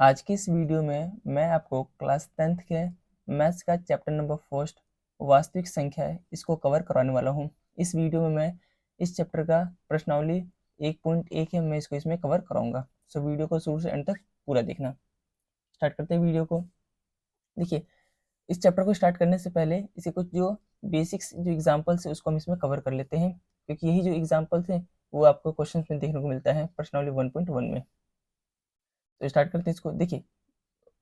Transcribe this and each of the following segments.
आज की इस वीडियो में मैं आपको क्लास 10th के मैथ्स का चैप्टर नंबर फर्स्ट वास्तविक संख्या है इसको कवर करवाने वाला हूँ। इस वीडियो में मैं इस चैप्टर का प्रश्नावली 1.1 है, मैं इसको इसमें कवर कराऊंगा। सो वीडियो को शुरू से एंड तक पूरा देखना। स्टार्ट करते हैं वीडियो को। देखिए, इस चैप्टर को स्टार्ट करने से पहले इसे कुछ जो बेसिक्स जो एग्जाम्पल्स है उसको हम इसमें कवर कर लेते हैं, क्योंकि यही जो एग्जाम्पल्स हैं वो आपको क्वेश्चन में देखने को मिलता है प्रश्नावली 1.1 में। तो स्टार्ट करते हैं इसको। देखिए,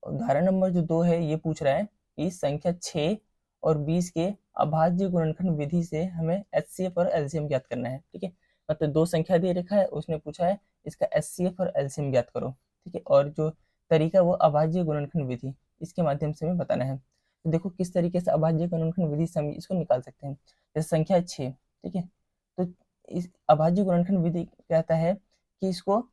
उदाहरण नंबर जो 2 है ये पूछ रहा है कि संख्या 6 और 20 के अभाज्य गुणनखंड विधि से हमें एचसीएफ और एलसीएम ज्ञात करना है। ठीक है, मतलब दो संख्या दे रखा है, उसने पूछा है इसका एचसीएफ और एलसीएम ज्ञात करो। ठीक है, और जो तरीका वो अभाज्य गुणनखंड विधि, इसके माध्यम से हमें बताना है। तो देखो किस तरीके से अभाज्य गुणनखंड विधि से हम इसको निकाल सकते हैं। जैसे संख्या 6, ठीक है, तो इस अभाज्य गुणनखंड विधि कहता है कि इसको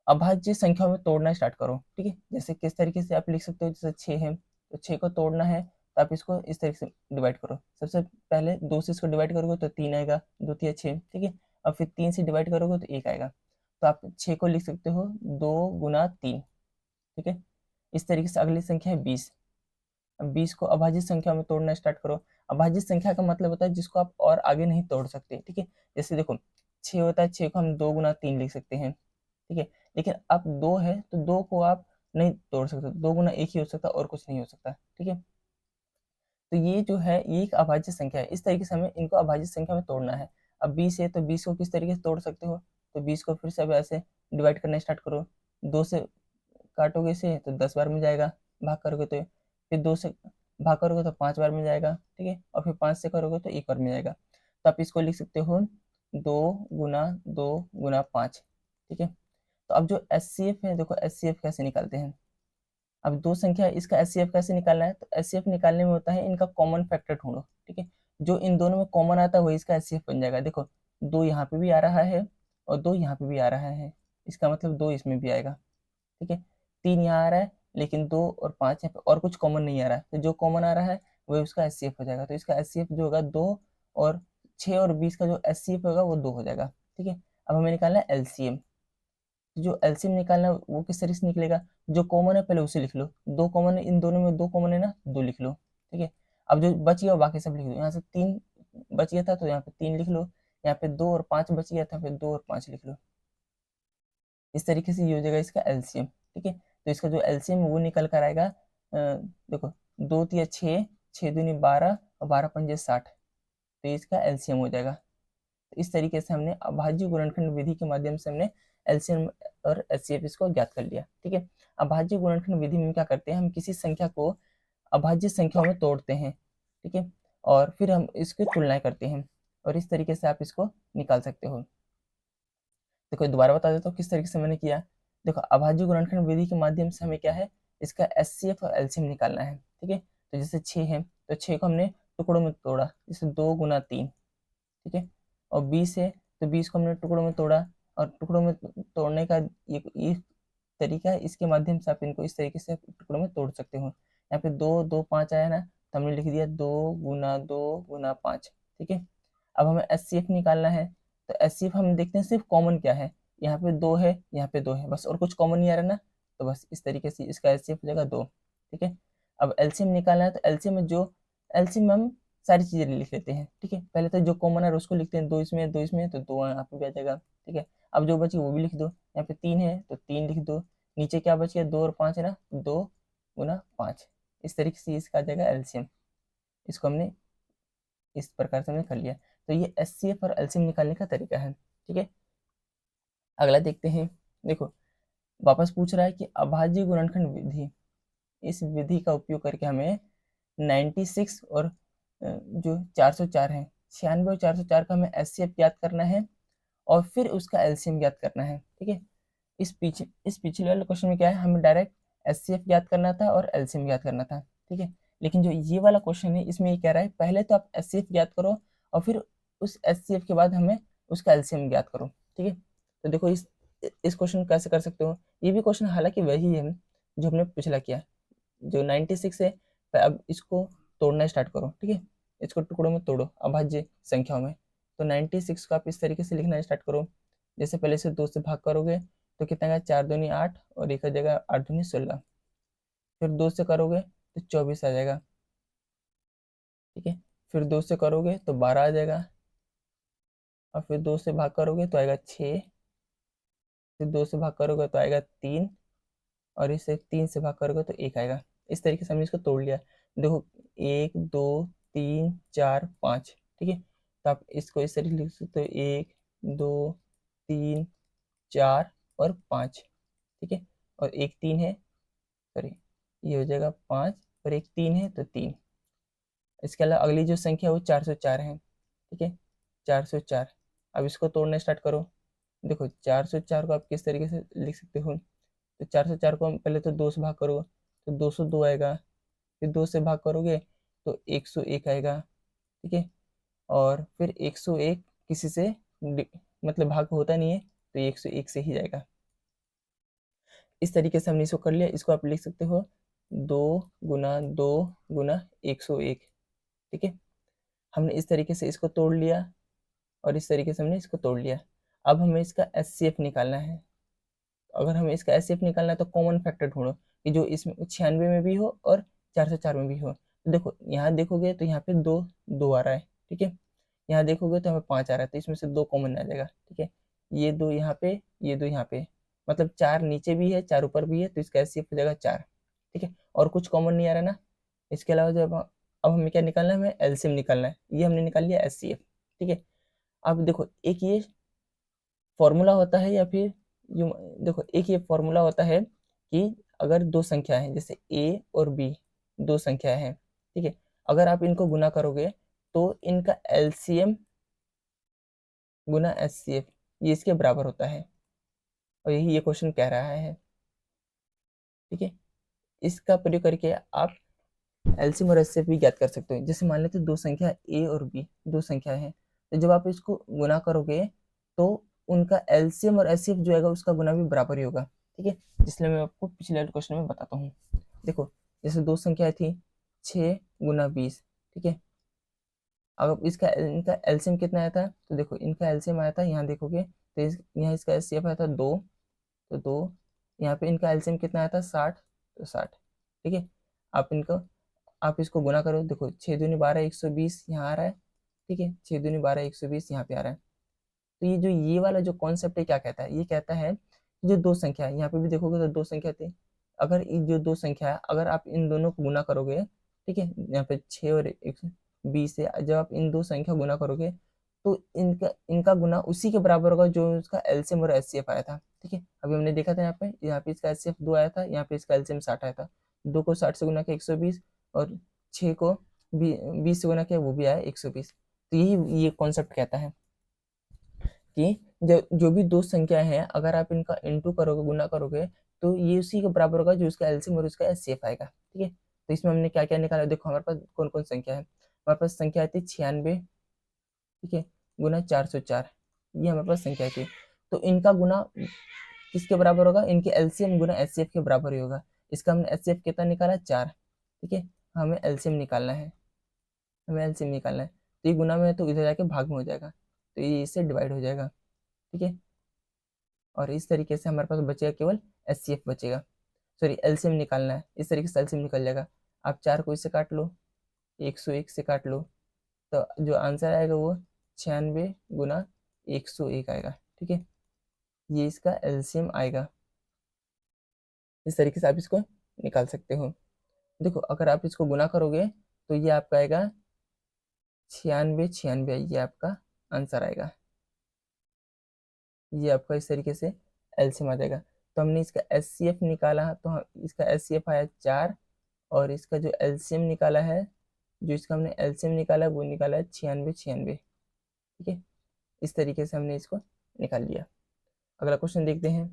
अभाज्य संख्याओं में तोड़ना स्टार्ट करो। ठीक है, जैसे किस तरीके से आप लिख सकते हो, जैसे 6 है तो 6 को तोड़ना है तो आप इसको इस तरीके से डिवाइड करो। सबसे पहले 2 से इसको डिवाइड करोगे तो 3 आएगा, 2 तिया 6। ठीक है, और फिर 3 से डिवाइड करोगे तो 1 आएगा। तो आप 6 को लिख सकते हो 2 गुना 3। ठीक है, इस तरीके से अगली संख्या है 20। अब 20 को अभाज्य संख्या में तोड़ना स्टार्ट करो। अभाज्य संख्या का मतलब होता है जिसको आप और आगे नहीं तोड़ सकते। ठीक है, जैसे देखो 6 होता है, 6 को हम 2 गुना 3 लिख सकते हैं। ठीक है, लेकिन अब 2 है तो 2 को आप नहीं तोड़ सकते, 2 गुना 1 ही हो सकता और कुछ नहीं हो सकता। ठीक है, तो ये जो है ये एक अभाज्य संख्या है। इस तरीके से हमें इनको अभाज्य संख्या में तोड़ना है। अब 20 है तो 20 को किस तरीके से तोड़ सकते हो, तो 20 को फिर से अब ऐसे डिवाइड करना स्टार्ट करो। 2 से काटोगे इसे तो 10 बार में जाएगा, भाग करोगे तो फिर 2 से भाग करोगे तो 5 बार में जाएगा। ठीक है, और फिर 5 से करोगे तो 1 बार में जाएगा। तो आप इसको लिख सकते हो 2 गुना 5। ठीक है, तो अब जो एचसीएफ है, देखो एचसीएफ कैसे निकालते हैं। अब दो संख्या है, इसका एचसीएफ कैसे निकालना है, तो एचसीएफ निकालने में होता है इनका कॉमन फैक्टर ढूंढो। ठीक है, जो इन दोनों में कॉमन आता है वही इसका एचसीएफ बन जाएगा। देखो 2 यहाँ पे भी आ रहा है और 2 यहाँ पे भी आ रहा है, इसका मतलब 2 इसमें भी आएगा। ठीक है, 3 यहाँ आ रहा है लेकिन 2 और 5 यहाँ पे और कुछ कॉमन नहीं आ रहा है, तो जो कॉमन आ रहा है वही उसका एचसीएफ हो जाएगा। तो इसका एचसीएफ जो होगा 2, और 6 और 20 का जो एचसीएफ होगा वो 2 हो जाएगा। ठीक है, अब हमें निकालना है एलसीएम। जो एलसीएम निकालना है वो किस तरीके से निकलेगा, जो कॉमन है पहले उसे लिख लो। 2 कॉमन है, इन दोनों में 2 कॉमन है ना, 2 लिख लो। ठीक है, अब जो बच गया बाकी सब लिख दो। यहाँ से 3 बच गया था तो यहाँ पे 3 लिख लो, यहाँ पे 2 और 5 बच गया था, फिर 2 और 5 लिख लो। इस तरीके से ये हो जाएगा इसका एलसीएम। ठीक है, तो इसका जो एलसीएम वो निकल कर आएगा, देखो 2 तिया 6, 6 दूनी 12 और 12 पंजे 60, तो इसका एलसीएम हो जाएगा। तो इस तरीके से हमने अभाज्य गुणनखंड विधि के माध्यम से हमने एलसीएम और एचसीएफ इसको ज्ञात कर लिया। ठीक है, अभाज्य गुणनखंड विधि में क्या करते हैं, हम किसी संख्या को अभाज्य संख्याओं में तोड़ते हैं। ठीक है, और फिर हम इसकी तुलनाएं करते हैं, और इस तरीके से आप इसको निकाल सकते हो। देखो दोबारा बता देता हूँ किस तरीके से मैंने किया। देखो अभाज्य गुणनखंड विधि के माध्यम से हमें क्या है, इसका एचसीएफ और एलसीएम निकालना है। ठीक है, तो जैसे 6 है तो 6 को हमने टुकड़ों में तोड़ा, जैसे 2 गुना 3। ठीक है, और 20 है तो 20 को हमने टुकड़ों में तोड़ा, और टुकड़ों में तोड़ने का ये तरीका है, इसके माध्यम से आप इनको इस तरीके से टुकड़ों में तोड़ सकते हो। यहाँ पे 2 2 5 आया ना, तो हमने लिख दिया 2 गुना 5। ठीक है, अब हमें एचसीएफ निकालना है। तो एचसीएफ हम देखते हैं सिर्फ कॉमन क्या है, यहाँ पे 2 है, यहाँ पे 2 है, बस और कुछ कॉमन नहीं आ रहा ना, तो बस इस तरीके से इसका एचसीएफ हो जाएगा 2। ठीक है, अब एलसीएम निकालना है, तो एलसीएम में जो एलसीएम हम सारी चीजें लिख लेते हैं। ठीक है, पहले तो जो कॉमन है उसको लिखते हैं, 2 इसमें है, 2 इसमें है, तो 2 यहाँ पे भी आ जाएगा। ठीक है, अब जो बची वो भी लिख दो। यहाँ पे 3 है तो 3 लिख दो। नीचे क्या बच गया, 2 और 5 है ना, 2 गुना 5। इस तरीके से इसका आ जाएगा एलसीएम। इसको हमने इस प्रकार से हमने कर लिया। तो ये एचसीएफ और एलसीएम निकालने का तरीका है। ठीक है, अगला देखते हैं। देखो वापस पूछ रहा है कि अभाज्य गुणनखंड विधि, इस विधि का उपयोग करके हमें 96 और जो 404 है, 96 और 404 का हमें एचसीएफ ज्ञात करना है और फिर उसका एलसीएम ज्ञात करना है। ठीक है, इस पिछले वाले क्वेश्चन में क्या है, हमें डायरेक्ट एचसीएफ ज्ञात करना था और एलसीएम ज्ञात करना था। ठीक है, लेकिन जो ये वाला क्वेश्चन है इसमें ये कह रहा है पहले तो आप एचसीएफ ज्ञात करो और फिर उस एचसीएफ के बाद हमें उसका एलसीएम ज्ञात करो। ठीक है, तो देखो इस क्वेश्चन कैसे कर सकते हो। ये भी क्वेश्चन हालांकि वही है जो हमने पिछला किया, जो 96 है। अब इसको तोड़ना स्टार्ट करो। ठीक है, इसको टुकड़ों में तोड़ो अभाज्य संख्याओं में। तो 96 को आप इस तरीके से लिखना स्टार्ट करो। जैसे पहले से 2 से भाग करोगे तो कितना आएगा, 4 दूनी 8 और 1 आ जाएगा 8 दूनी 16। फिर 2 से करोगे तो 24 आ जाएगा, ठीक है। फिर 2 से करोगे तो 12 आ जाएगा, और फिर 2 से भाग करोगे तो आएगा 6, फिर 2 से भाग करोगे तो आएगा 3, और इससे 3 से भाग करोगे तो 1 आएगा। इस तरीके से हमने इसको तोड़ लिया। देखो 1 2 3 4 5, ठीक है। तो आप इसको इस तरीके लिख सकते हो, 1 2 3 4 और 5, ठीक है। और एक 3 है, सॉरी, ये हो जाएगा 5 और एक 3 है तो 3। इसके अलावा अगली जो संख्या है वो 404 है, ठीक है, 404। अब इसको तोड़ना स्टार्ट करो। देखो 404 को आप किस तरीके से लिख सकते हो, तो 404 को हम पहले तो 2 से भाग करो तो 202 आएगा, फिर 2 से भाग करोगे तो 101 आएगा, ठीक है। और फिर 101 किसी से मतलब भाग होता नहीं है, तो ये 101 से ही जाएगा। इस तरीके से हमने इसको कर लिया। इसको आप लिख सकते हो 2 गुना 101, ठीक है। हमने इस तरीके से इसको तोड़ लिया, और इस तरीके से हमने इसको तोड़ लिया। अब हमें इसका एचसीएफ निकालना है। अगर हमें इसका एचसीएफ निकालना है तो कॉमन फैक्टर ढूंढो कि जो इसमें 96 में भी हो और 404 में भी हो। तो देखो यहाँ देखोगे तो यहाँ पे 2 2 आ रहा है, ठीक है। यहाँ देखोगे तो हमें 5 आ रहा है, तो इसमें से 2 कॉमन आ जाएगा, ठीक है। ये 2 यहाँ पे, ये 2 यहाँ पे, मतलब 4 नीचे भी है 4 ऊपर भी है, तो इसका एचसीएफ हो जाएगा 4, ठीक है। और कुछ कॉमन नहीं आ रहा ना। इसके अलावा जब अब हमें क्या निकालना है, हमें एलसीएम निकालना है। ये हमने निकाल लिया एचसीएफ, ठीक है। अब देखो एक ये फॉर्मूला होता है, या फिर यू देखो एक ये फॉर्मूला होता है कि अगर दो संख्या है, जैसे ए और बी, दो संख्या है, ठीक है। अगर आप इनको गुना करोगे तो इनका एलसीएम गुना एचसीएफ ये इसके बराबर होता है, और यही ये क्वेश्चन कह रहा है, ठीक है। इसका प्रयोग करके आप एलसीएम और एचसीएफ भी ज्ञात कर सकते हो। जैसे मान लेते दो संख्या ए और बी, दो संख्या है, तो जब आप इसको गुना करोगे तो उनका एलसीएम और एचसीएफ जो है उसका गुना भी बराबर ही होगा, ठीक है। इसलिए मैं आपको पिछले क्वेश्चन में बताता हूँ। देखो जैसे दो संख्या थी 6 गुना 20, ठीक है। अगर इसका इनका एलसीएम कितना आया था, तो देखो इनका एलसीएम आया था, यहाँ देखोगे तो यहाँ इसका एचसीएफ आया था 2, तो 2। यहाँ पे इनका एलसीएम कितना आया था 60, तो 60, ठीक है। आप इसको गुना करो। देखो 6 दूनी 12 120 यहाँ आ रहा है, ठीक है। 6 दूनी 12 120 यहाँ पे आ रहा है। तो ये वाला जो कॉन्सेप्ट है क्या कहता है, ये कहता है कि जो दो संख्या है, यहाँ पे भी देखोगे तो दो संख्या थी, अगर ये जो दो संख्या है अगर आप इन दोनों को गुना करोगे, ठीक है, यहाँ पे 6 और 120 है, जब आप इन दो संख्या गुना करोगे तो इनका इनका गुना उसी के बराबर होगा जो इसका एलसीएम और एचसीएफ आया था, ठीक है। अभी हमने देखा था यहाँ पे इसका एचसीएफ 2 आया था, यहाँ पे इसका एलसीएम 60 आया था। 2 को 60 से गुना किया 120, और 6 को 20 से गुना किया वो भी आया 120। तो यही ये कॉन्सेप्ट कहता है कि जो भी दो संख्या है अगर आप इनका इंटू करोगे, गुना करोगे, तो ये उसी के बराबर होगा जो उसका एलसीएम और उसका एचसीएफ आएगा, ठीक है। तो इसमें हमने क्या क्या निकाला, देखो हमारे पास कौन कौन संख्या है। हमारे पास संख्या थी 96, ठीक है, गुना 404, ये हमारे पास संख्या थी। तो इनका गुना किसके बराबर होगा, इनके एलसीएम गुना एचसीएफ के बराबर ही होगा। इसका हमने एचसीएफ कितना निकाला 4, ठीक है। हमें एलसीएम निकालना है, हमें एलसीएम निकालना है। तो ये गुना में है तो इधर जाके भाग में हो जाएगा, तो ये इससे डिवाइड हो जाएगा, ठीक है। और इस तरीके से हमारे पास बचेगा केवल एचसीएफ बचेगा, सॉरी एलसीएम निकालना है। इस तरीके से एलसीएम निकल जाएगा। आप 4 को इससे काट लो, 101 से काट लो, तो जो आंसर आएगा वो 96 गुना 101 आएगा, ठीक है। ये इसका एलसीएम आएगा। इस तरीके से आप इसको निकाल सकते हो। देखो अगर आप इसको गुना करोगे तो ये आपका आएगा 96 96, ये आपका आंसर आएगा। ये आपका इस तरीके से एलसीएम आ जाएगा। तो हमने इसका एचसीएफ निकाला, तो इसका एचसीएफ आया 4, और इसका जो एलसीएम निकाला है, जो इसका हमने एलसीएम निकाला है वो निकाला है 96 96, ठीक है। इस तरीके से हमने इसको निकाल लिया। अगला क्वेश्चन देखते हैं।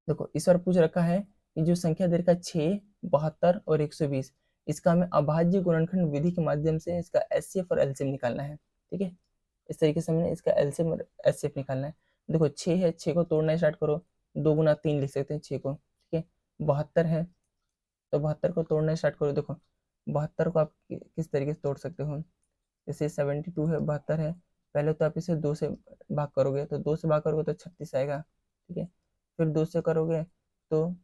देखो इस बार पूछ रखा है कि जो संख्या दे रखा है 6, 72 और 120, इसका हमें अभाज्य गुणनखंड विधि के माध्यम से इसका एचसीएफ और एलसीएम निकालना है, ठीक है। इस तरीके से हमने इसका एलसीएम और एचसीएफ निकालना है। देखो 6 है, 6 को तोड़ना स्टार्ट करो, 2 गुना 3 लिख सकते हैं 6 को, ठीक है। 72 है, तो 72 को तोड़ना स्टार्ट करो। देखो 72 को आप किस तरीके से तोड़ सकते हो, जैसे 72 है, 72 है, पहले तो आप इसे 2 से भाग करोगे, तो 2 से भाग करोगे तो 36 आएगा, ठीक है। फिर 2 से करोगे तो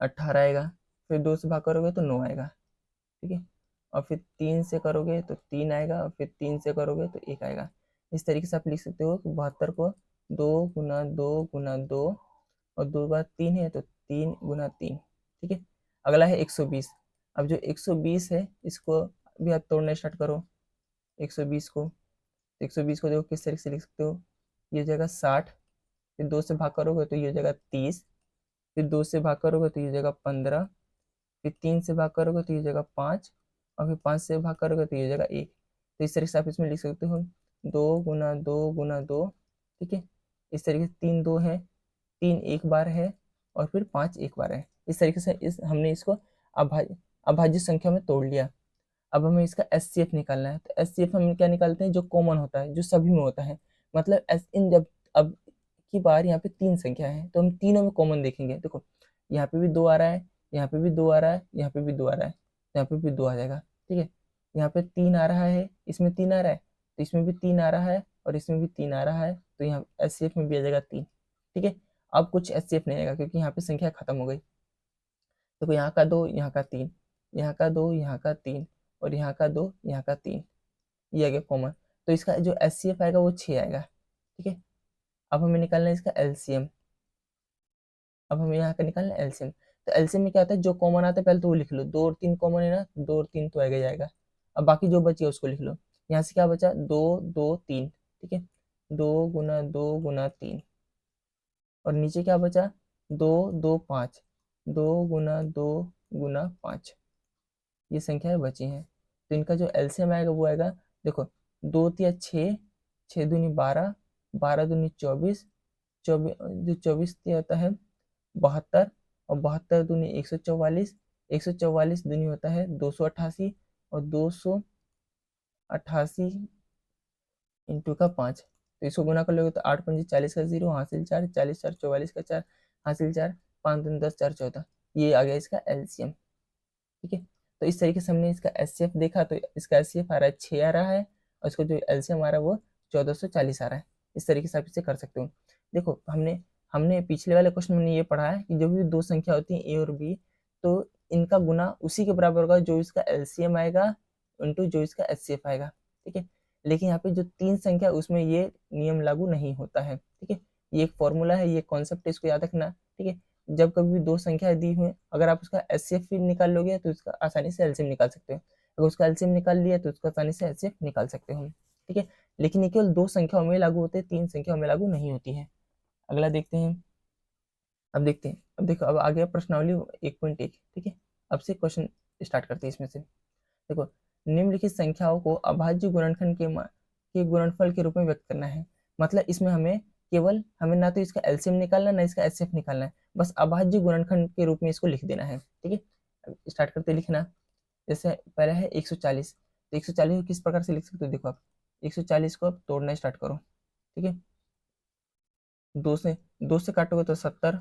18 आएगा, फिर 2 से भाग करोगे तो 9 आएगा, ठीक है। और फिर 3 से करोगे तो 3 आएगा, और फिर 3 से करोगे तो 1 आएगा। इस तरीके से आप लिख सकते हो कि 72 को 2 गुना 2 गुना 2 और 2 बार 3 है तो 3 गुना 3, ठीक है। अगला है 120। अब जो 120 है इसको भी आप तोड़ना स्टार्ट करो 120 को। 120 को देखो किस तरीके से लिख सकते हो, ये हो जाएगा 60, फिर 2 से भाग करोगे तो ये हो जाएगा 30, फिर 2 से भाग करोगे तो ये हो जाएगा 15, फिर 3 से भाग करोगे तो ये हो जाएगा 5, और फिर 5 से भाग करोगे तो ये हो जाएगा 1। तो इस तरीके से आप इसमें लिख सकते हो 2 गुना 2 गुना 2, ठीक है। इस तरीके से 3 2 है, 3 एक बार है, और फिर 5 एक बार है। इस तरीके से हमने इसको अभाज्य संख्या में तोड़ लिया। अब हमें इसका एचसीएफ निकालना है। तो एचसीएफ हम क्या निकालते हैं, जो कॉमन होता है, जो सभी में होता है। मतलब जब अब की बार यहाँ पे 3 संख्या है तो हम तीनों में कॉमन देखेंगे। देखो यहाँ पे भी 2 आ रहा है, यहाँ पे भी 2 आ रहा है, यहाँ पे भी 2 आ रहा है, यहाँ पे भी 2 आ जाएगा, ठीक है। यहाँ पे 3 आ रहा है, इसमें 3 आ रहा है, तो इसमें भी 3 आ रहा है, और इसमें भी 3 आ रहा है, तो यहाँ एचसीएफ में भी आ जाएगा 3, ठीक है। अब कुछ एचसीएफ नहीं आएगा क्योंकि यहाँ पे संख्या खत्म हो गई। देखो यहाँ का 2, यहाँ का 3, यहाँ का 2, यहाँ का 3, और यहाँ का 2, यहाँ का 3, ये आ गया कॉमन। तो इसका जो एचसीएफ आएगा वो 6 आएगा, ठीक है। अब हमें निकालना है इसका एलसीएम। अब हमें यहाँ का निकालना है एलसीएम। तो एलसीएम में क्या होता है, जो कॉमन आता है पहले तो वो लिख लो, 2 और 3 कॉमन है ना, 2 और 3 तो आएगा जाएगा। अब बाकी जो बची है उसको लिख लो। यहाँ से क्या बचा, 2 2 3, ठीक है। 2 गुना 2 गुना 3, और नीचे क्या बचा, 2 2 5, 2 गुना 2 गुना 5, ये संख्याएं बची हैं। तो इनका जो एलसीएम आएगा वो आएगा, देखो 2 तिया 6, 6 दूनी 12, 12 दूनी 24, 24 जो 24 तिया होता है 72, और 72 दूनी 144, 144 दूनी होता है 288, और 288 इंटू का 5, तो इसको गुना कर लोगे तो 8 पंजे 40 का 0 हासिल 4, 40 4 44 का 4 हासिल 4, 5 दूनी 10 4 14, ये आ गया इसका एलसीएम, ठीक है। तो इस तरीके से हमने इसका एचसीएफ देखा, तो इसका एचसीएफ आ रहा है 6 आ रहा है, और इसको जो एलसीएम आ रहा है वो 1440 आ रहा है। इस तरीके से आप इसे कर सकते हो। देखो हमने हमने पिछले वाले क्वेश्चन में ये पढ़ा है कि जब भी दो संख्या होती है ए और बी, तो इनका गुना उसी के बराबर होगा जो इसका एलसीएम आएगा इंटू जो इसका एचसीएफ आएगा, ठीक है। लेकिन यहाँ पे जो 3 संख्या उसमें ये नियम लागू नहीं होता है, ठीक है। ये एक फॉर्मूला है, ये कॉन्सेप्ट है, इसको याद रखना, ठीक है। जब कभी भी दो संख्या दी हुई, अगर आप उसका एचसीएफ भी निकाल लोगे तो उसका आसानी से एलसीएम निकाल सकते हो। अगर उसका एलसीएम निकाल लिया तो उसका आसानी से एचसीएफ निकाल सकते हो, ठीक है। लेकिन ये केवल 2 संख्याओं में लागू होते हैं, 3 संख्याओं में लागू नहीं होती है। अगला देखते हैं। अब देखते हैं, अब देखो अब आ गया प्रश्नावली 1.1, ठीक है। अब से क्वेश्चन स्टार्ट करते हैं इसमें से। देखो निम्नलिखित संख्याओं को अभाज्य गुणनखंड के गुणनफल के रूप में व्यक्त करना है। मतलब इसमें हमें ना तो इसका एलसीएम निकालना ना इसका एचसीएफ निकालना है, बस अभाज्य गुणनखंड के रूप में इसको लिख देना है, ठीक है। स्टार्ट करते लिखना। जैसे पहला है 140, तो 140 को किस प्रकार से लिख सकते हो, देखो आप 140 को आप तोड़ना स्टार्ट करो, ठीक है। दो से काटोगे तो 70,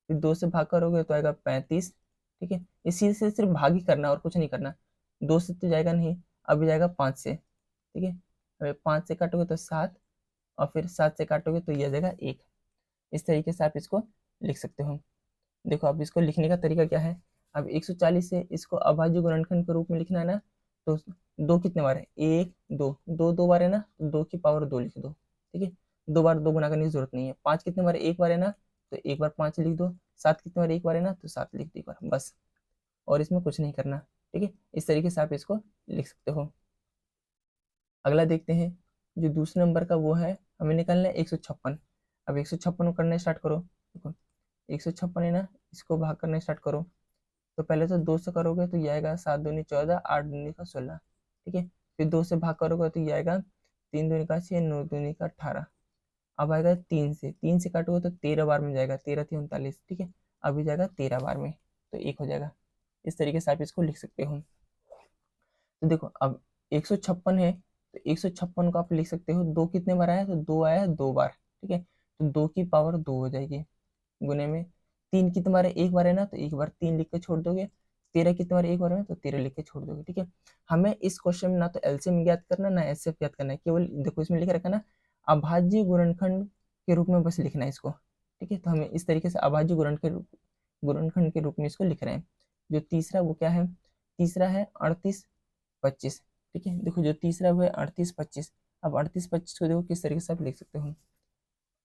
फिर 2 से भाग करोगे तो आएगा 35, ठीक है। इसी से सिर्फ भाग ही करना और कुछ नहीं करना। 2 से तो जाएगा नहीं, अभी जाएगा 5 से, ठीक है। अभी 5 से काटोगे तो 7, और फिर 7 से काटोगे तो ये आ जाएगा 1। इस तरीके से आप इसको लिख सकते हो। देखो अब इसको लिखने का तरीका क्या है, अब 140 से इसको अभाज्य गुणनखंड के रूप में लिखना है ना, तो 2 कितने बार है, 1 2, 2 2 बार है ना, तो 2 की पावर 2 लिख दो, ठीक है। 2 बार 2 गुना करने की जरूरत नहीं है। 5 कितने बार है, 1 बार है ना, तो 1 बार 5 लिख दो। 7 कितने बार 1 बार है ना, तो 7 लिख दो एक बार, बस। और इसमें कुछ नहीं करना, ठीक है। इस तरीके से आप इसको लिख सकते हो। अगला देखते हैं, जो दूसरे नंबर का वो है, हमें निकालना है 156। अब 156 को करना स्टार्ट करो। देखो 156 है ना, इसको भाग करना स्टार्ट करो। तो पहले तो 2 से करोगे तो ये आएगा 7 दूनी 14, 8 दूनी का 16, ठीक है। फिर 2 से भाग करोगे तो ये आएगा 3 दूनी का 6, 9 दूनी का 18। अब आएगा 3 से काटोगे तो 13 बार में जाएगा, 13 3 39, ठीक है। अभी जाएगा 13 बार में, तो 1 हो जाएगा। इस तरीके से आप इसको लिख सकते हो। तो देखो अब 156 है, तो 156 को आप लिख सकते हो, 2 कितने बार आया, तो 2 आया है 2 बार, ठीक है। तो 2 की पावर 2 हो जाएगी गुने में। 3 कितने बार है, 1 बार है ना, तो 1 बार 3 लिख के छोड़ दोगे। 13 कितने बार 1 बार में, तो 13 लिख के छोड़ दोगे, ठीक है। हमें इस क्वेश्चन में ना तो एलसीएम ज्ञात करना ना एचसीएफ ज्ञात करना है, केवल देखो इसमें लिख रखा ना अभाज्य गुणनखंड के रूप में बस लिखना है इसको, ठीक है। तो हमें इस तरीके से अभाज्य गुणनखंड के रूप में इसको लिख रहे हैं। जो तीसरा वो क्या है, तीसरा है 38 25। ठीक है, देखो जो तीसरा वो है 38 25। अब 38 25 को देखो किस तरीके से आप लिख सकते हो,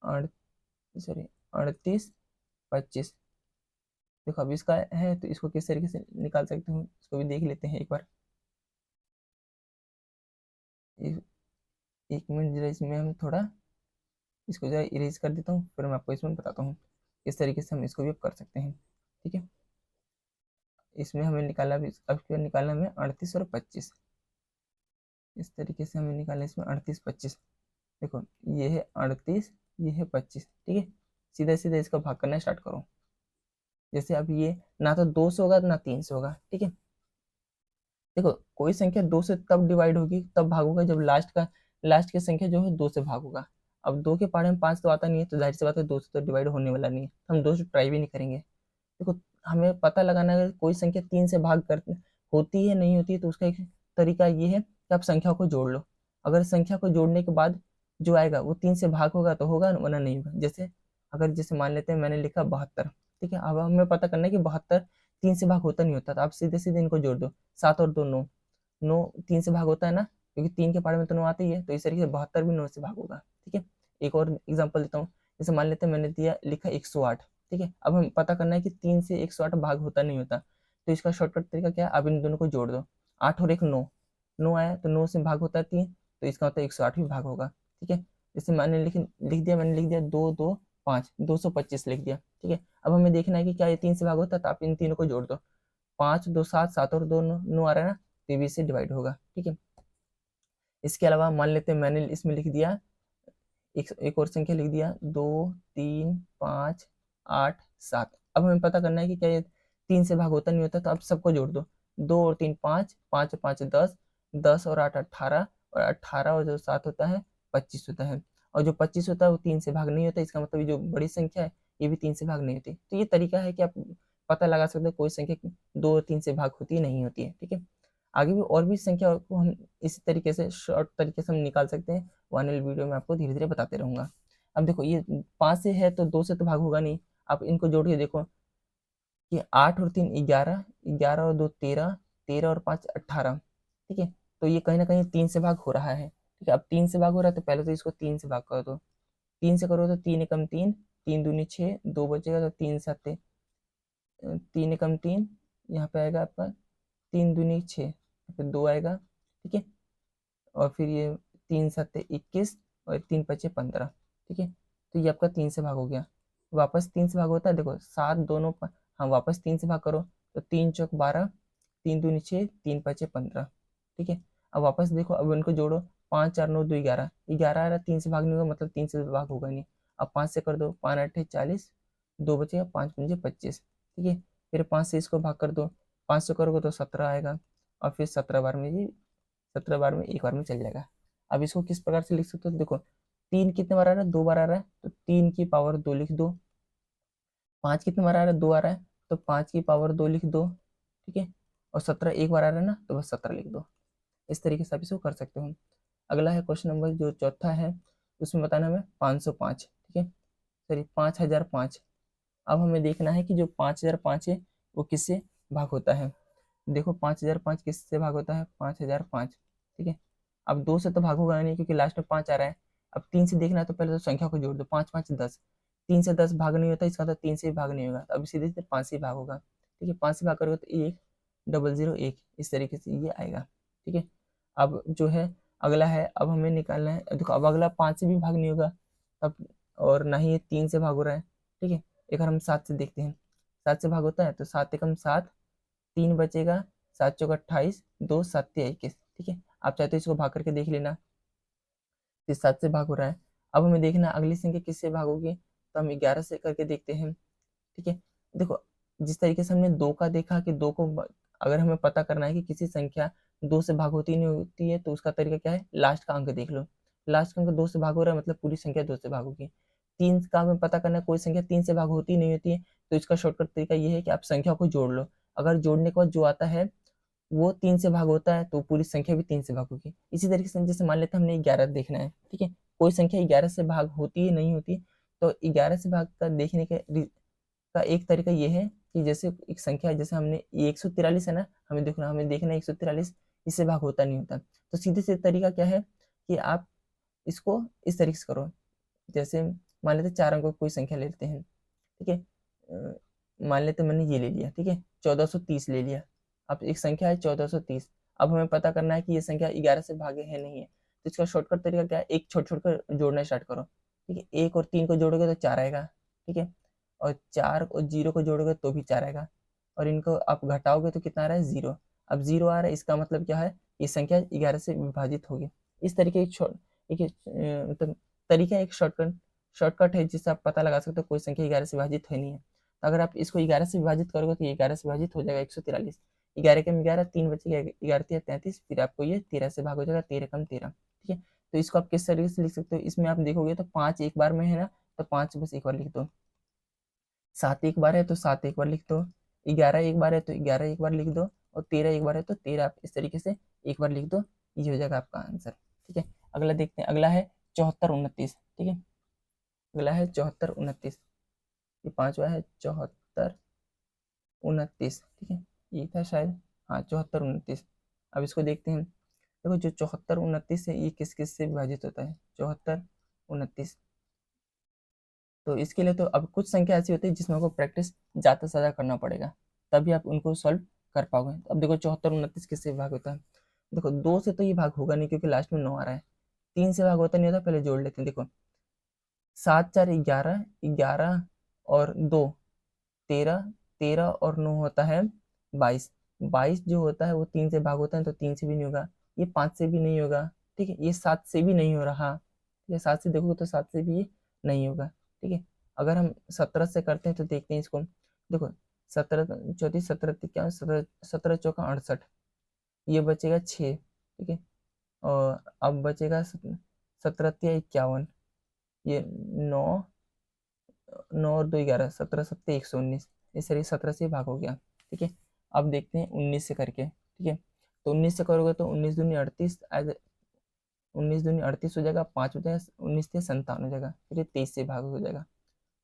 38 25। देखो अब इसका है तो इसको किस तरीके से निकाल सकते हो, इसको भी देख लेते हैं एक बार। एक, एक मिनट जरा, इसमें हम थोड़ा इसको जरा इरेज कर देता हूँ, फिर मैं आपको इसमें बताता हूँ किस तरीके से हम इसको भी कर सकते हैं। ठीक है, इसमें हमें निकाला भी, अब क्या निकालना हमें 38 और 25। इस तरीके से हमें निकालना इसमें 38 25। देखो ये है 38, ये है 25। ठीक है, सीधा सीधा इसका भाग करना स्टार्ट करो। जैसे अब ये ना तो 2 से होगा ना 3 से होगा। ठीक है, देखो कोई संख्या 2 से तब डिवाइड होगी, तब भाग होगा जब लास्ट की संख्या जो है 2 से भाग होगा। अब 2 के पहाड़े में 5 तो आता नहीं है, तो जाहिर सी बात है 2 से तो डिवाइड होने वाला नहीं है, हम 2 से ट्राई भी नहीं करेंगे। देखो हमें पता लगाना है कोई संख्या 3 से भाग कर होती है नहीं होती है, तो उसका एक तरीका ये है कि आप संख्या को जोड़ लो। अगर संख्या को जोड़ने के बाद जो आएगा वो 3 से भाग होगा तो होगा, वरना नहीं होगा। जैसे मान लेते हैं मैंने लिखा 72। ठीक है, अब हमें पता करना है कि 72 3 से भाग होता नहीं होता, तो आप सीधे सीधे इनको जोड़ दो। 7 और 2 9, 9 3 से भाग होता है ना, क्योंकि 3 के पहाड़े में तो 9 आते ही है, तो इस तरीके से 72 भी 9 से भाग होगा। ठीक है, एक और एग्जाम्पल देता हूँ। जैसे मान लेते हैं मैंने दिया लिखा 108। ठीक है, अब हम पता करना है कि 3 से 108 भाग होता नहीं होता, तो इसका शॉर्टकट तरीका क्या है, अब इन दोनों को जोड़ दो। 8 और 1 9, 9 आया तो 9 से भाग होता है 3, तो इसका मतलब 108 भी भाग होगा। ठीक है, जैसे मैंने लिख दिया 2 2 5, 225 लिख दिया। ठीक है, अब हमें देखना है कि क्या ये 3 से भाग होता है, तो आप इन तीनों को जोड़ दो। 5 2 7, 7 और 2 9, 9 आ रहा है ना, तो ये भी इससे डिवाइड होगा। ठीक है, इसके अलावा मान लेते हैं मैंने इसमें लिख दिया एक और संख्या लिख दिया 2 3 5 8 7। अब हमें पता करना है कि क्या ये 3 से भाग होता नहीं होता, तो आप सबको जोड़ दो। 2 और 3 5, 5 और 5 10, 10 और 8 18, और 18 और जो 7 होता है 25 होता है। और जो 25 होता है वो 3 से भाग नहीं होता, इसका मतलब ये जो बड़ी संख्या है ये भी 3 से भाग नहीं होती। तो ये तरीका है कि आप पता लगा सकते हो कोई संख्या 2 और 3 से भाग होती है नहीं होती है। ठीक है, आगे भी और भी संख्या को हम इसी तरीके से शॉर्ट तरीके से हम निकाल सकते हैं, वो आने वाली वीडियो में आपको धीरे धीरे बताते रहूंगा। अब देखो ये 5 से है तो 2 से तो भाग होगा नहीं, आप इनको जोड़ के देखो कि 8 और 3 11, 11 और 2 13, 13 और 5 18। ठीक है, तो ये कहीं ना कहीं 3 से भाग हो रहा है। ठीक है, अब 3 से भाग हो रहा है तो पहले तो इसको 3 से भाग कर दो। 3 से करो तो 3 एकम 3, 3 दूनी 6, 2 बचेगा तो 3 7, 3 एकम 3, यहाँ पे आएगा आपका 3 दूनी 6, फिर 2 आएगा। ठीक है, और फिर ये 3 7 21 और 3 5 15। ठीक है, तो ये आपका 3 से भाग हो गया। वापस 3 से भाग होता है, देखो 7 दोनों हाँ वापस 3 से भाग करो तो 3 चौक 12, 3 दूनी 6, 3 5 15। ठीक है, अब वापस देखो, अब इनको जोड़ो। 5 4 9 2 11, 11 आ रहा है, 3 से भाग नहीं होगा, मतलब 3 से भाग होगा नहीं। अब 5 से कर दो, 5 8 40, 2 बचेगा, 5 5 25। ठीक है, फिर 5 से इसको भाग कर दो, 5 से करोगे तो 17 आएगा, और फिर 17 बार में ये 17 बार में एक बार में चल जाएगा। अब इसको किस प्रकार से लिख सकते हो, देखो 3 कितने बार आ रहा है, 2 बार आ रहा है, तो 3 की पावर 2 लिख दो। 5 कितने बार आ रहा है, 2 आ रहा है, तो 5 की पावर 2 लिख दो। ठीक है, और 17 एक बार आ रहा है ना, तो बस 17 लिख दो। इस तरीके से आप इसको कर सकते हो। अगला है क्वेश्चन नंबर जो चौथा है, उसमें बताना हमें 505। ठीक है, सॉरी 5005। अब हमें देखना है कि जो 5005 है वो किससे भाग होता है। देखो 5005 किससे भाग होता है, 5005। ठीक है, अब 2 से तो भाग होगा नहीं क्योंकि लास्ट में 5 आ रहा है। अब 3 से देखना है तो पहले तो संख्या को जोड़ दो, 5 5 10। 3 से 10 भाग नहीं होता, इसका मतलब 3 से भी भाग नहीं होगा, तो अब सीधे सीधे 5 से ही भाग होगा। ठीक है, 5 से भाग करोगे तो 1 0 0 1, इस तरीके से ये आएगा। ठीक है, अब जो है अगला है, अब हमें निकालना है, देखो अब अगला 5 से भी भाग नहीं होगा अब, और ना ही ये 3 से भाग हो रहा है। ठीक है, एक बार हम 7 से देखते हैं, 7 से भाग होता है तो 7 एकम 7, 3 बचेगा, 7 चौक 28, 2 7 21। ठीक है, आप चाहे तो इसको भाग करके देख लेना, तो 7 से भाग हो रहा है। अब हमें देखना अगली संख्या किससे भाग होगी, तो हम 11 से करके देखते हैं। ठीक है, देखो जिस तरीके से हमने 2 का देखा कि अगर हमें पता करना है कि किसी संख्या 2 से भाग होती नहीं होती है, तो उसका तरीका क्या है, लास्ट का अंक देख लो। लास्ट का अंक 2 से भाग हो रहा है, मतलब पूरी संख्या 2 से भाग होगी। 3 का हमें पता करना है, कोई संख्या 3 से भाग होती नहीं होती है, तो इसका शॉर्टकट तरीका ये है कि आप संख्या को जोड़ लो। अगर जोड़ने के बाद जो आता है वो 3 से भाग होता है, तो पूरी संख्या भी 3 से भाग होगी। इसी तरीके से जैसे मान लेते हैं हमने 11 देखना है। ठीक है, कोई संख्या 11 से भाग होती है नहीं होती, तो 11 से भाग का देखने का एक तरीका ये है कि जैसे एक संख्या है, जैसे हमने ये 143 है ना, हमें देखना है 143 इससे भाग होता नहीं होता। तो सीधे सीधे तरीका क्या है कि आप इसको इस तरीके से करो। जैसे मान लेते 4 अंकों की कोई संख्या ले लेते हैं, ठीक है। मान लेते मैंने ये ले लिया, ठीक है, 1430 ले लिया। अब एक संख्या है 1430। अब हमें पता करना है कि ये संख्या 11 से भागे है नहीं है। तो इसका शॉर्टकट तरीका क्या है, एक छोड़ छोड़ कर जोड़ना स्टार्ट करो, ठीक है। 1 और 3 को जोड़ोगे तो 4 आएगा, ठीक है। और 4 और 0 को जोड़ोगे तो भी 4 आएगा। और इनको आप घटाओगे तो कितना आ रहा है, 0। अब 0 आ रहा है, इसका मतलब क्या है, ये संख्या 11 से विभाजित होगी। इस तरीके एक मतलब तरीका, एक शॉर्टकट है जिससे आप पता लगा सकते हो कोई संख्या 11 से विभाजित है नहीं है। तो अगर आप इसको 11 से विभाजित करोगे तो ये 11 से विभाजित हो जाएगा 143। 11 कम 11 3 बचेगा, 11 तिया 33, फिर आपको ये 13 से भाग हो जाएगा, 13 कम 13, ठीक है। तो इसको आप किस तरीके से लिख सकते हो, इसमें आप देखोगे तो 5 एक बार में है ना, तो 5 बस एक बार लिख दो। 7 एक बार है तो 7 एक बार लिख दो। 11 एक बार है तो 11 एक बार लिख दो। और 13 एक बार है तो 13 आप इस तरीके से एक बार लिख दो। ये हो जाएगा आपका आंसर, ठीक है। अगला देखते हैं, अगला है 74 29, ठीक है। अगला है 74 29, ये पांचवा है 74 29, ठीक है। ये था शायद, हाँ 74 29। अब इसको देखते हैं। देखो जो 74 29 है ये किस किस से विभाजित होता है, 74 29। तो इसके लिए तो अब कुछ संख्या ऐसी होती है जिसमें आपको प्रैक्टिस ज़्यादा से ज़्यादा करना पड़ेगा, तभी आप उनको सॉल्व कर पाओगे। तो अब देखो 74 29 किससे भाग होता है। देखो 2 से तो ये भाग होगा नहीं क्योंकि लास्ट में 9 आ रहा है। 3 से भाग होता नहीं होता, पहले जोड़ लेते हैं। देखो 7 4 11, 11 और 2 13, 13 और 9 होता है 22। 22 जो होता है वो 3 से भाग होता है, तो 3 से भी नहीं होगा, ये 5 से भी नहीं होगा, ठीक है। ये 7 से भी नहीं हो रहा, ठीक है। 7 से देखोगे तो 7 से भी ये नहीं होगा, ठीक है। अगर हम 17 से करते हैं तो देखते हैं इसको। देखो 17 34 17 क्या, 17 17 चौका 68, ये बचेगा 6, ठीक है। और अब बचेगा 17 51, ये 9, 9 और 2 11, 17 7 119। इस तरीके 17 से भाग हो गया, ठीक है। अब देखते हैं 19 से करके, ठीक है। तो 19 से करोगे तो 19 दूनी 38, 19 दूनी 38 हो जाएगा, 5 हो जाएगा, 19 से 57 हो जाएगा, फिर ये 23 से भाग हो जाएगा।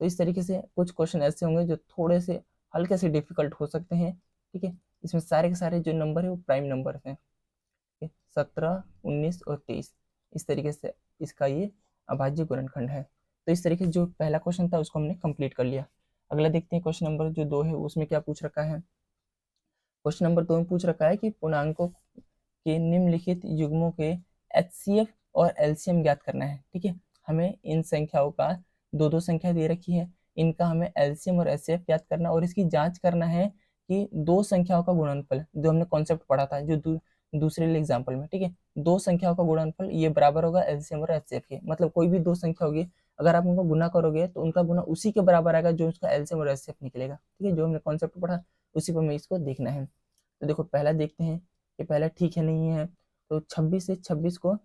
तो इस तरीके से कुछ क्वेश्चन ऐसे होंगे जो थोड़े से हल्के से डिफिकल्ट हो सकते हैं, ठीक है। इसमें सारे के सारे जो नंबर है वो प्राइम नंबर हैं, ठीक है। 17 19 और 23, इस तरीके से इसका ये अभाज्य गुणनखंड है। तो इस तरीके से जो पहला क्वेश्चन था उसको हमने कंप्लीट कर लिया। अगला देखते हैं क्वेश्चन नंबर जो 2 है उसमें क्या पूछ रखा है। क्वेश्चन नंबर 2 में पूछ रखा है कि पूर्णांकों के निम्नलिखित युग्मों के एचसीएफ और एलसीएम ज्ञात करना है, ठीक है। हमें इन संख्याओं का दो दो संख्या दे रखी है, इनका हमें एलसीएम और एचसीएफ ज्ञात करना और इसकी जांच करना है कि दो संख्याओं का गुणनफल, जो हमने कॉन्सेप्ट पढ़ा था जो दूसरे एग्जाम्पल में, ठीक है। दो संख्याओं का गुणनफल ये बराबर होगा एलसीएम और एचसीएफ के। मतलब कोई भी दो संख्या होगी, अगर आप उनको गुना करोगे तो उनका गुना उसी के बराबर आएगा जो उसका एलसीएम और एचसीएफ निकलेगा, ठीक है। जो हमने कॉन्सेप्ट पढ़ा उसी पर हमें इसको देखना है। तो देखो पहला देखते हैं कि पहला ठीक है नहीं है। तो 26 से 26 को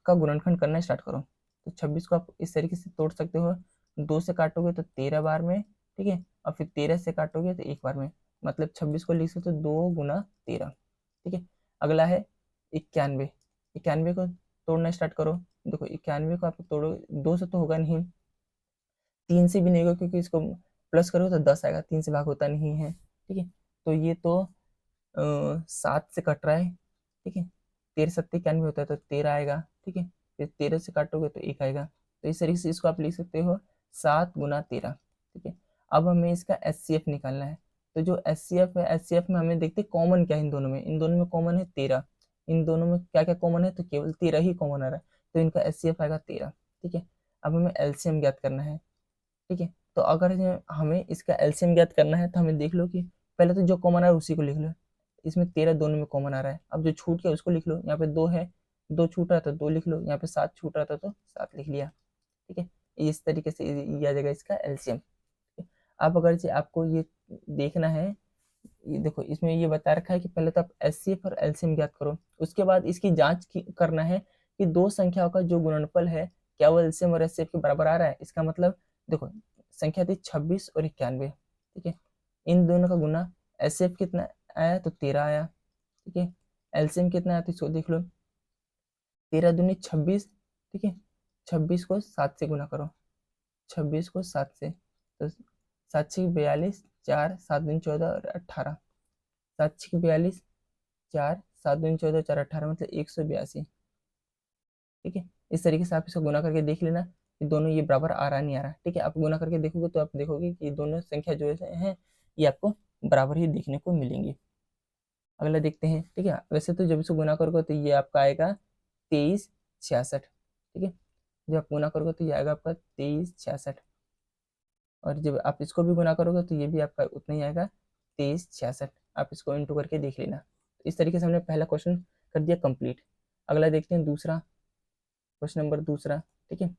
का गुणनखंड करना स्टार्ट करो। तो 26 को आप इस तरीके से तोड़ सकते हो, 2 से काटोगे तो 13 बार में, ठीक है। और फिर 13 से काटोगे तो एक बार में, मतलब 26 को लिख सकते हो 2 गुना 13, ठीक है। अगला है 91। 91 को तोड़ना स्टार्ट करो। देखो 91 को आप तोड़ो, 2 से तो होगा नहीं, 3 से भी नहीं होगा क्योंकि इसको प्लस करो तो 10 आएगा, 3 से भाग होता नहीं है, ठीक है। तो ये तो 7 से कट रहा है, ठीक है। 13 7 91 होता है तो 13 आएगा, ठीक है। फिर 13 से काटोगे तो 1 आएगा। तो इस तरीके से इसको आप लिख सकते हो 7 गुना 13, ठीक है। अब हमें इसका एचसीएफ निकालना है। तो जो एचसीएफ है, एचसीएफ में हमें देखते कॉमन क्या है इन दोनों में। इन दोनों में कॉमन है 13। इन दोनों में क्या क्या कॉमन है, तो केवल 13 ही कॉमन आ रहा है, तो इनका एचसीएफ आएगा 13, ठीक है। अब हमें एलसीएम ज्ञात करना है, ठीक है। तो अगर हमें इसका एलसीएम ज्ञात करना है तो हमें देख लो कि पहले तो जो कॉमन आ रहा है उसी को लिख लो। इसमें 13 दोनों में कॉमन आ रहा है, अब जो छूट गया उसको लिख लो। यहाँ पे 2 है, 2 छूट रहा था 2 लिख लो। यहाँ पे 7 छूट रहा था तो 7 लिख लिया, ठीक है। इस तरीके से ये आ जाएगा इसका एलसीएम। अब अगर से आपको ये देखना है, ये देखो इसमें ये बता रखा है कि पहले तो आप एचसीएफ और एलसीएम ज्ञात करो, उसके बाद इसकी जांच करना है कि दो संख्याओं का जो गुणनफल है क्या वो एलसीएम और एचसीएफ के बराबर आ रहा है। इसका मतलब देखो संख्या थी 26 और 91, ठीक है। इन दोनों का गुना एचसीएफ कितना आया, तो 13 आया, ठीक है। एलसीएम कितना आया तो इसको देख लो, 13 दूनी 26, ठीक है। 26 को 7 से गुना करो, 26 को 7 से, तो 7 6 42, 4 7 दूनी 14 और 18, 7 6 42, 4 7 दूनी 14, 4 18 मतलब 182। ठीक है, इस तरीके से आप इसको गुना करके देख लेना कि दोनों ये बराबर आ रहा नहीं आ रहा। ठीक है, आप गुना करके देखोगे तो आप देखोगे कि दोनों संख्या जो है ये आपको बराबर ही देखने को मिलेंगी। अगला देखते हैं। ठीक है, वैसे तो जब इसको गुना करोगे तो ये आपका आएगा 2366। ठीक है, जब आप गुना करोगे तो ये आएगा आपका 2366, और जब आप इसको भी गुना करोगे तो ये भी आपका उतना ही आएगा 2366। आप इसको इंटू करके देख लेना। तो इस तरीके से हमने पहला क्वेश्चन कर दिया कंप्लीट। अगला देखते हैं दूसरा, क्वेश्चन नंबर दूसरा। ठीक है,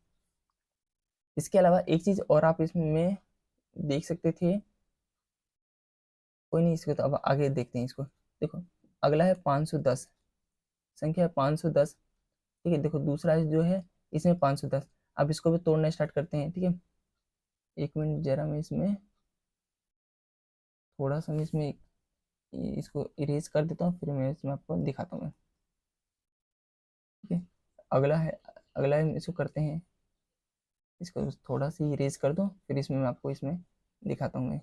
इसके अलावा एक चीज और आप इसमें देख सकते थे, कोई नहीं, इसको तो अब आगे देखते हैं इसको। देखो अगला है 510, संख्या है 510। ठीक है, देखो दूसरा जो है इसमें 510, अब इसको भी तोड़ना स्टार्ट करते हैं। ठीक है, एक मिनट जरा मैं इसमें थोड़ा सा मैं इसमें इसको इरेज कर देता हूँ, फिर मैं इसमें आपको दिखाता हूँ। ठीक है, अगला है इसको करते हैं, इसको थोड़ा सा इरेज कर दो, फिर इसमें मैं आपको इसमें दिखाता हूँ मैं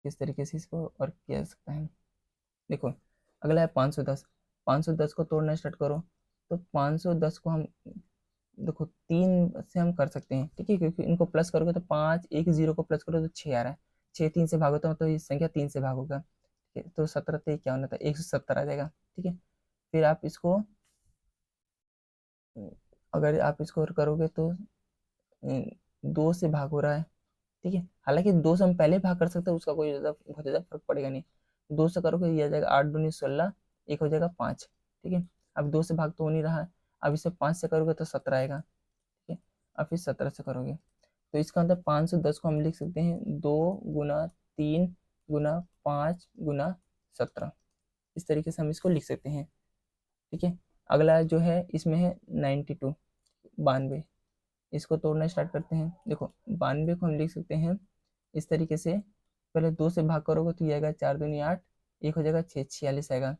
किस तरीके से इसको और किया जा सकता है। देखो अगला है 510, 510 को तोड़ना स्टार्ट करो। तो 510 को हम देखो 3 से हम कर सकते हैं। ठीक है, क्योंकि इनको प्लस करोगे तो 5 1 0 को प्लस करो तो 6 आ रहा है, 6 3 से भागो तो ये संख्या 3 से भागोगा। ठीक है, तो 17 से क्या होना था, 170 आ जाएगा। ठीक है, फिर आप इसको अगर आप इसको करोगे तो 2 से भाग हो रहा है। ठीक है, हालांकि 2 से हम पहले भाग कर सकते हैं, उसका कोई ज़्यादा बहुत ज़्यादा फर्क पड़ेगा नहीं। 2 से करोगे ये आ जाएगा 8 दूनी 16, एक हो जाएगा 5। ठीक है, अब 2 से भाग तो हो नहीं रहा है, अब इसे 5 से करोगे तो 17 आएगा। ठीक है, अब फिर 17 से करोगे तो इसका मतलब 510 को हम लिख सकते हैं 2 गुना 3 गुना 5 गुना 17, इस तरीके से हम इसको लिख सकते हैं। ठीक है, अगला जो है इसमें है 92, 92, इसको तोड़ना स्टार्ट करते हैं। देखो 92 को हम लिख सकते हैं इस तरीके से, पहले 2 से भाग करोगे तो ये आएगा 4 दूनी 8, एक हो जाएगा 6 46 आएगा,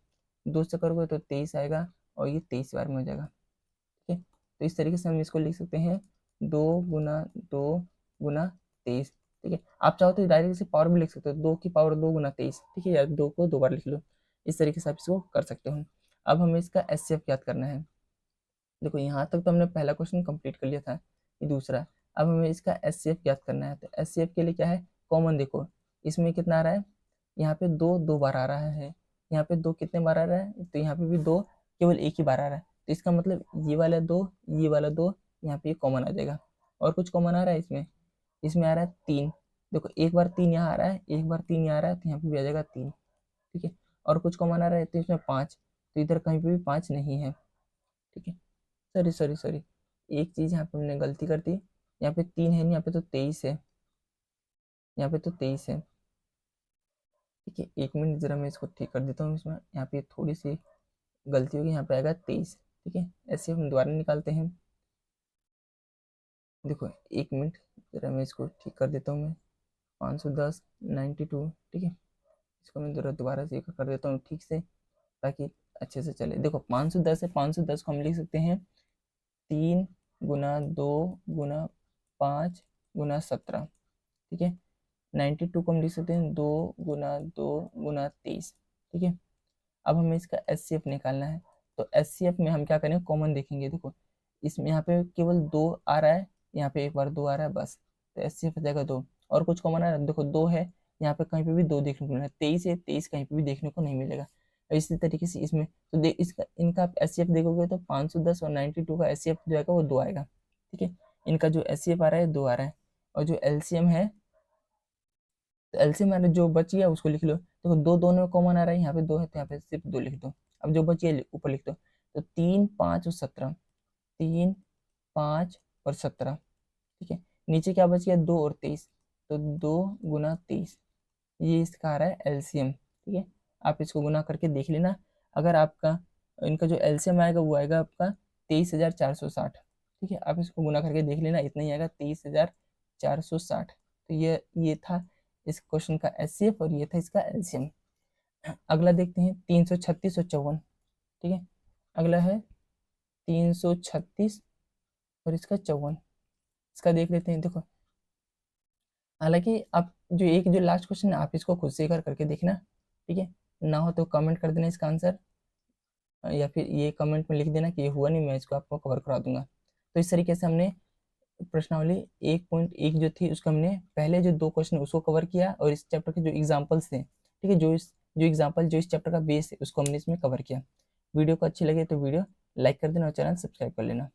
2 से करोगे तो 23 आएगा और ये 23 बार में हो जाएगा। ठीक है, तो इस तरीके से हम इसको लिख सकते हैं 2 गुना 2 गुना 23। ठीक है, आप चाहो तो डायरेक्ट से पावर भी लिख सकते हो, 2 की पावर 2 गुना 23। ठीक है, या 2 को 2 बार लिख लो, इस तरीके से आप इसको कर सकते हो। अब हमें इसका एचसीएफ याद करना है। देखो यहाँ तक तो हमने पहला क्वेश्चन कंप्लीट कर लिया था, ये दूसरा। अब हमें इसका एचसीएफ याद करना है। तो एचसीएफ के लिए क्या है, कॉमन देखो इसमें कितना आ रहा है, यहाँ पे 2 2 बार आ रहा है, यहाँ पे 2 कितने बार आ रहा है, तो यहाँ पे भी 2 केवल एक ही बार आ रहा है। तो इसका मतलब ये वाला 2, ये वाला 2, यहाँ पे कॉमन आ जाएगा। और कुछ कॉमन आ रहा है इसमें, इसमें आ रहा है 3। देखो एक बार 3 यहाँ आ रहा है, एक बार 3 यहाँ आ रहा है, तो यहाँ पे भी आ जाएगा 3। ठीक है, और कुछ कॉमन आ रहा है तो इसमें 5, तो इधर कहीं पे भी 5 नहीं है। ठीक है, सॉरी सॉरी सॉरी, एक चीज़ यहाँ पे हमने गलती कर दी, यहाँ पे 3 है नहीं, यहाँ पे तो 23 है, यहाँ पे तो 23 है। ठीक है, एक मिनट जरा मैं इसको ठीक कर देता हूँ, इसमें यहाँ पे थोड़ी सी गलती होगी, यहाँ पे आएगा 23। ठीक है, ऐसे हम दोबारा निकालते हैं। देखो एक मिनट जरा मैं इसको ठीक कर देता हूँ मैं, 510 92। ठीक है, इसको मैं जरा दोबारा से कर देता हूँ ठीक से, ताकि अच्छे से चले। देखो 510 है, 510 को हम लिख सकते हैं 3 गुना 2 गुना 5 गुना 17। ठीक है, 92 को हम लिख सकते हैं 2 गुना 2 गुना 23। ठीक है, अब हमें इसका एचसीएफ निकालना है। तो एचसीएफ में हम क्या करेंगे, कॉमन देखेंगे। देखो इसमें यहाँ पे केवल 2 आ रहा है, यहाँ पे एक बार 2 आ रहा है बस, तो एचसीएफ हो जाएगा 2। और कुछ कॉमन आ रहा है, देखो 2 है, यहाँ पे कहीं पे भी 2 देखने को मिलेगा, 23 है, 23 कहीं पे भी देखने को नहीं मिलेगा। इसी तरीके से इसमें तो इसका इनका आप एचसीएफ देखोगे तो 510 और 92 का एचसीएफ जो आएगा वो 2 आएगा। ठीक है, इनका जो एचसीएफ आ रहा है 2 आ रहा है, और जो एलसीएम है, तो एलसीएम में जो बच गया उसको लिख लो। देखो 2 दोनों में कॉमन आ रहा है, यहाँ पे 2 है तो यहाँ पे सिर्फ 2 लिख दो। अब जो बच गया ऊपर लिख दो, तो 3 5 और 17, 3 5 और 17। ठीक है, नीचे क्या बच गया, 2 और 23, तो 2 गुना 23, ये इसका आ रहा है एलसीएम। ठीक है, आप इसको गुना करके देख लेना। अगर आपका इनका जो एलसीएम आएगा वो आएगा आपका 23,460। ठीक है, आप इसको गुना करके देख लेना, इतना ही आएगा 23,460। तो ये था इस क्वेश्चन का एचसीएफ और ये था इसका एलसीएम। अगला देखते हैं 336 और 54। ठीक है, अगला है 336 और इसका 54। इसका देख लेते हैं। देखो, हालांकि आप जो लास्ट क्वेश्चन है, आप इसको खुद से करके देखना, ठीक है। ना हो तो कमेंट कर देना इसका आंसर, या फिर ये कमेंट में लिख देना कि ये हुआ नहीं, मैं इसको आपको कवर करा दूंगा। तो इस तरीके से हमने प्रश्नावली 1.1 जो थी उसको हमने पहले जो 2 क्वेश्चन उसको कवर किया, और इस चैप्टर के जो एग्जांपल्स थे, ठीक है, जो इस चैप्टर का बेस है उसको हमने इसमें कवर किया। वीडियो को अच्छी लगे तो वीडियो लाइक कर देना और चैनल सब्सक्राइब कर लेना।